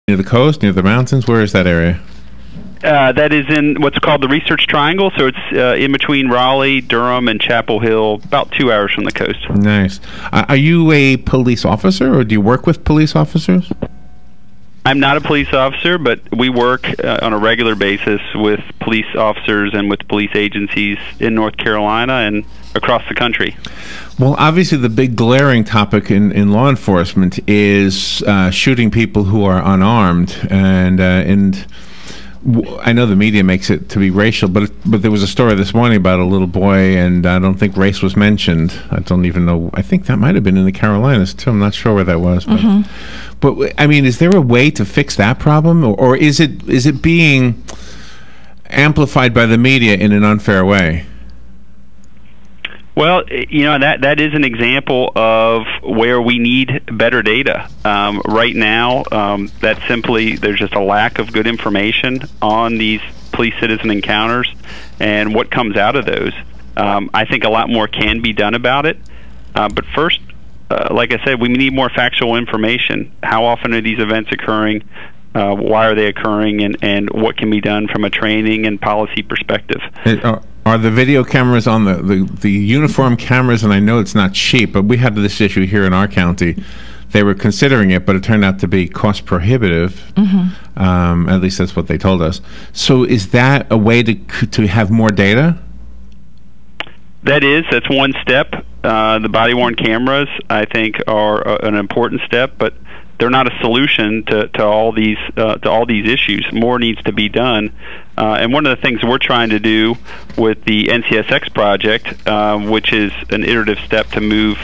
near the coast, near the mountains? Where is that area? That is in what's called the Research Triangle, so it's in between Raleigh, Durham, and Chapel Hill, about 2 hours from the coast. Nice. Are you a police officer, or do you work with police officers? I'm not a police officer, but we work on a regular basis with police officers and with police agencies in North Carolina and across the country. Well, obviously the big glaring topic in law enforcement is shooting people who are unarmed, and I know the media makes it to be racial, but there was a story this morning about a little boy, and I don't think race was mentioned. I don't even know. I think that might have been in the Carolinas too. I'm not sure where that was. But I mean, is there a way to fix that problem, or is it being amplified by the media in an unfair way? Well, you know, that is an example of where we need better data. Right now, that's simply, there's just a lack of good information on these police-citizen encounters and what comes out of those. I think a lot more can be done about it. But first, like I said, we need more factual information. How often are these events occurring? Why are they occurring? And what can be done from a training and policy perspective? Are the video cameras on the uniform cameras, and I know it's not cheap, but we had this issue here in our county. They were considering it, but it turned out to be cost prohibitive. At least that's what they told us. So is that a way to have more data? That's one step. The body-worn cameras, I think, are an important step, but they're not a solution to all these issues. More needs to be done, and one of the things we're trying to do with the NCSX project, which is an iterative step to move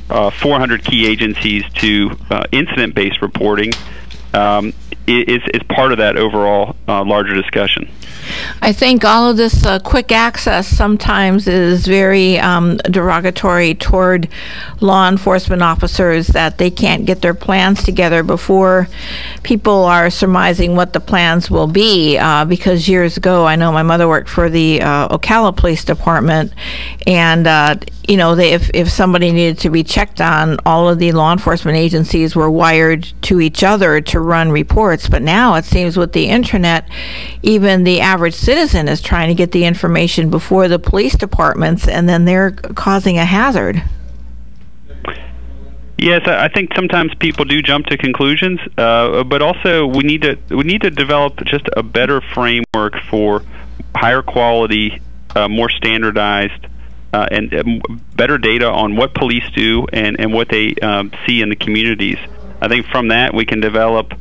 400 key agencies to incident-based reporting, is part of that overall larger discussion. I think all of this quick access sometimes is very derogatory toward law enforcement officers, that they can't get their plans together before people are surmising what the plans will be. Because years ago, I know my mother worked for the Ocala Police Department, and you know, if somebody needed to be checked on, all of the law enforcement agencies were wired to each other to run reports. But now it seems with the internet, even the average citizen is trying to get the information before the police departments, and then they're causing a hazard. Yes, I think sometimes people do jump to conclusions, but also we need to develop just a better framework for higher quality, more standardized, and better data on what police do and what they see in the communities. I think from that we can develop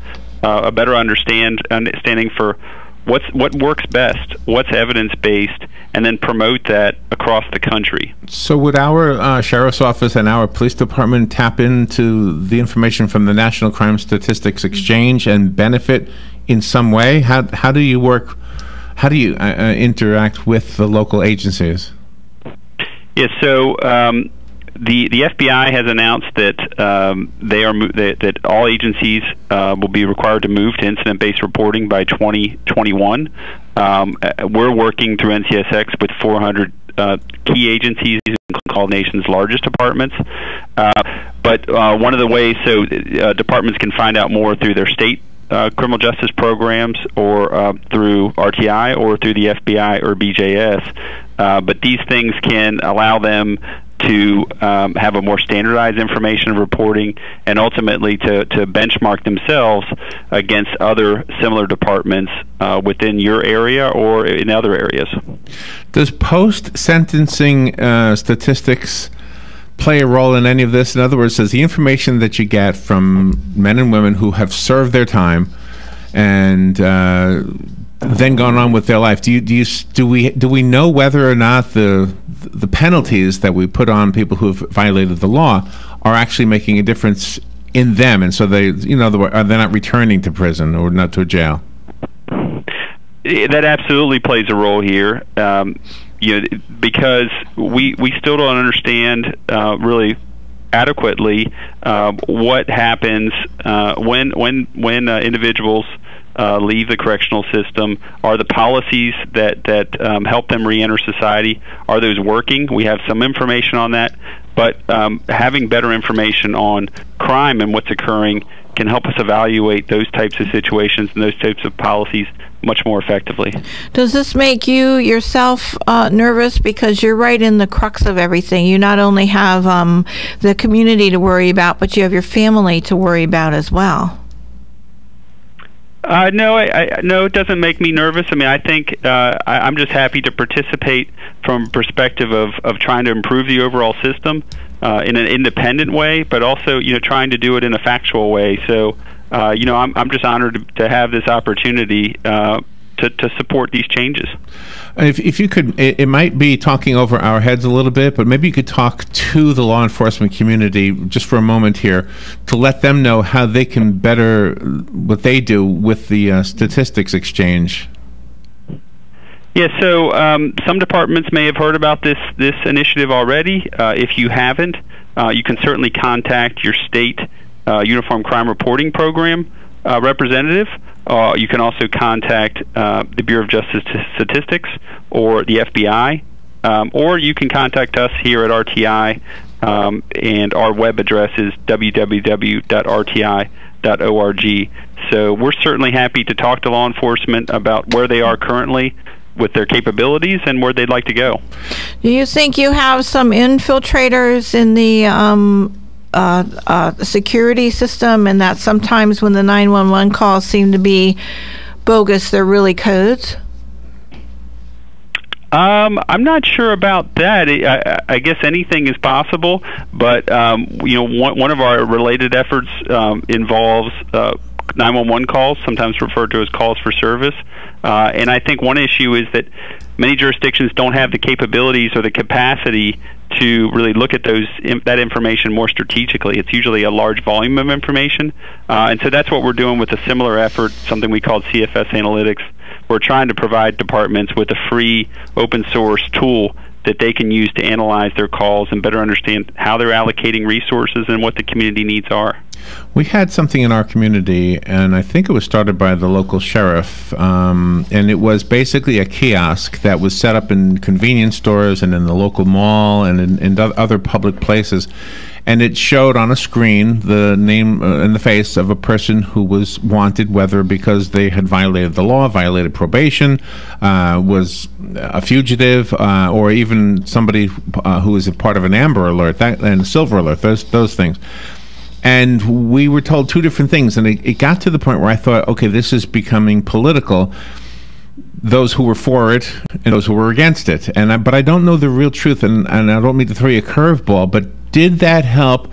a better understanding for what works best, what's evidence-based, and then promote that across the country. So would our sheriff's office and our police department tap into the information from the National Crime Statistics Exchange and benefit in some way? How do you work? How do you interact with the local agencies? Yes, so the FBI has announced that that all agencies will be required to move to incident-based reporting by 2021. We're working through NCSX with 400 key agencies, called nation's largest departments. But one of the ways departments can find out more through their state criminal justice programs, or through RTI, or through the FBI or BJS. But these things can allow them to have a more standardized information reporting, and ultimately to benchmark themselves against other similar departments within your area or in other areas. Does post-sentencing statistics play a role in any of this? In other words, does the information that you get from men and women who have served their time and then gone on with their life, do we know whether or not the penalties that we put on people who have violated the law are actually making a difference in them, and so they, you know, they're not returning to prison or not to jail? That absolutely plays a role here, you know, because we still don't understand really adequately what happens when individuals leave the correctional system. Are the policies that help them re-enter society, are those working? We have some information on that, but having better information on crime and what's occurring can help us evaluate those types of situations and those types of policies much more effectively. Does this make you yourself nervous, because you're right in the crux of everything? You not only have the community to worry about, but you have your family to worry about as well. No, no, it doesn't make me nervous. I mean, I think I'm just happy to participate from a perspective of trying to improve the overall system in an independent way, but also, trying to do it in a factual way. So, I'm just honored to have this opportunity to support these changes. If you could, it might be talking over our heads a little bit, but maybe you could talk to the law enforcement community just for a moment here to let them know how they can better what they do with the statistics exchange. Yeah, so some departments may have heard about this initiative already. If you haven't, you can certainly contact your state Uniform Crime Reporting Program representative. You can also contact the Bureau of Justice Statistics or the FBI, or you can contact us here at RTI, and our web address is www.rti.org. So we're certainly happy to talk to law enforcement about where they are currently with their capabilities and where they'd like to go. Do you think you have some infiltrators in the security system, and that sometimes when the 911 calls seem to be bogus, they're really codes? I'm not sure about that. I guess anything is possible, but one of our related efforts involves 911 calls, sometimes referred to as calls for service. And I think one issue is that many jurisdictions don't have the capabilities or the capacity to really look at that information more strategically. It's usually a large volume of information. And so that's what we're doing with a similar effort, something we called CFS Analytics. We're trying to provide departments with a free open source tool that they can use to analyze their calls and better understand how they're allocating resources and what the community needs are. We had something in our community, and I think it was started by the local sheriff, and it was basically a kiosk that was set up in convenience stores and in the local mall and in other public places. And it showed on a screen the name and the face of a person who was wanted, whether because they had violated the law, violated probation, was a fugitive, or even somebody who was a part of an Amber Alert and a Silver Alert, those things. And we were told two different things, and it got to the point where I thought, okay, this is becoming political. Those who were for it and those who were against it. But I don't know the real truth, and I don't mean to throw you a curveball, but did that help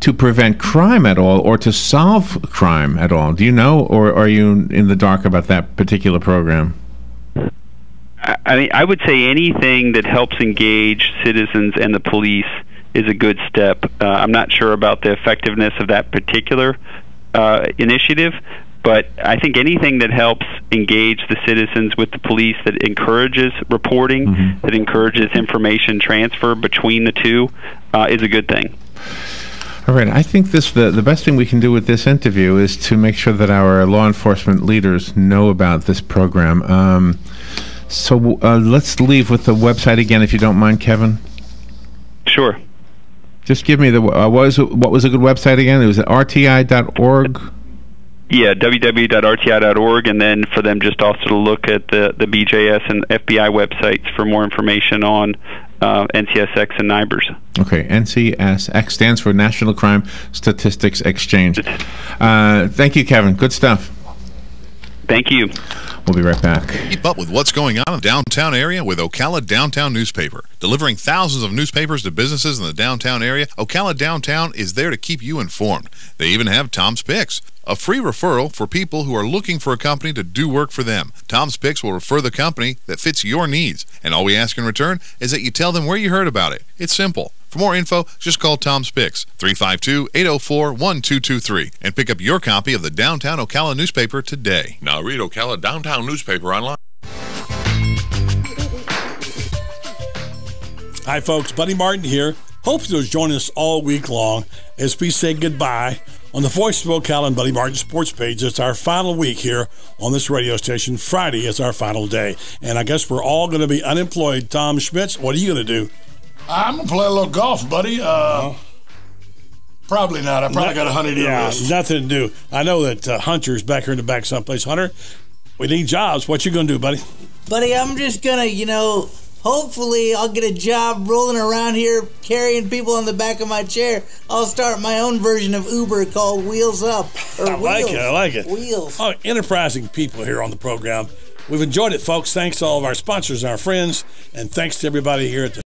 to prevent crime at all, or to solve crime at all? Do you know, or are you in the dark about that particular program? I mean, I would say anything that helps engage citizens and the police is a good step. I'm not sure about the effectiveness of that particular initiative, but I think anything that helps engage the citizens with the police, that encourages reporting, that encourages information transfer between the two, is a good thing. All right. I think the best thing we can do with this interview is to make sure that our law enforcement leaders know about this program. So let's leave with the website again, if you don't mind, Kevin. Sure. Just give me what was a good website again? It was at rti.org. Yeah, www.rti.org, and then for them just also to look at the BJS and FBI websites for more information on NCSX and NIBRS. Okay, NCSX stands for National Crime Statistics Exchange. Thank you, Kevin. Good stuff. Thank you. We'll be right back. Keep up with what's going on in the downtown area with Ocala Downtown Newspaper. Delivering thousands of newspapers to businesses in the downtown area, Ocala Downtown is there to keep you informed. They even have Tom's Picks, a free referral for people who are looking for a company to do work for them. Tom's Picks will refer the company that fits your needs, and all we ask in return is that you tell them where you heard about it. It's simple. For more info, just call Tom's Picks, 352-804-1223, and pick up your copy of the Downtown Ocala newspaper today. Now read Ocala Downtown newspaper online. Hi folks, Buddy Martin here. Hope you'll join us all week long as we say goodbye on the Voice of Ocala and Buddy Martin sports page. It's our final week here on this radio station. Friday is our final day, and I guess we're all going to be unemployed. Tom Schmitz, what are you going to do? I'm going to play a little golf, buddy. Probably not. I probably got a 100-year list. Nothing to do. I know that Hunter's back here in the back someplace. Hunter, we need jobs. What you going to do, buddy? Buddy, I'm just going to, hopefully I'll get a job rolling around here carrying people on the back of my chair. I'll start my own version of Uber called Wheels Up. I like it. Wheels. Oh, enterprising people here on the program. We've enjoyed it, folks. Thanks to all of our sponsors and our friends, and thanks to everybody here at the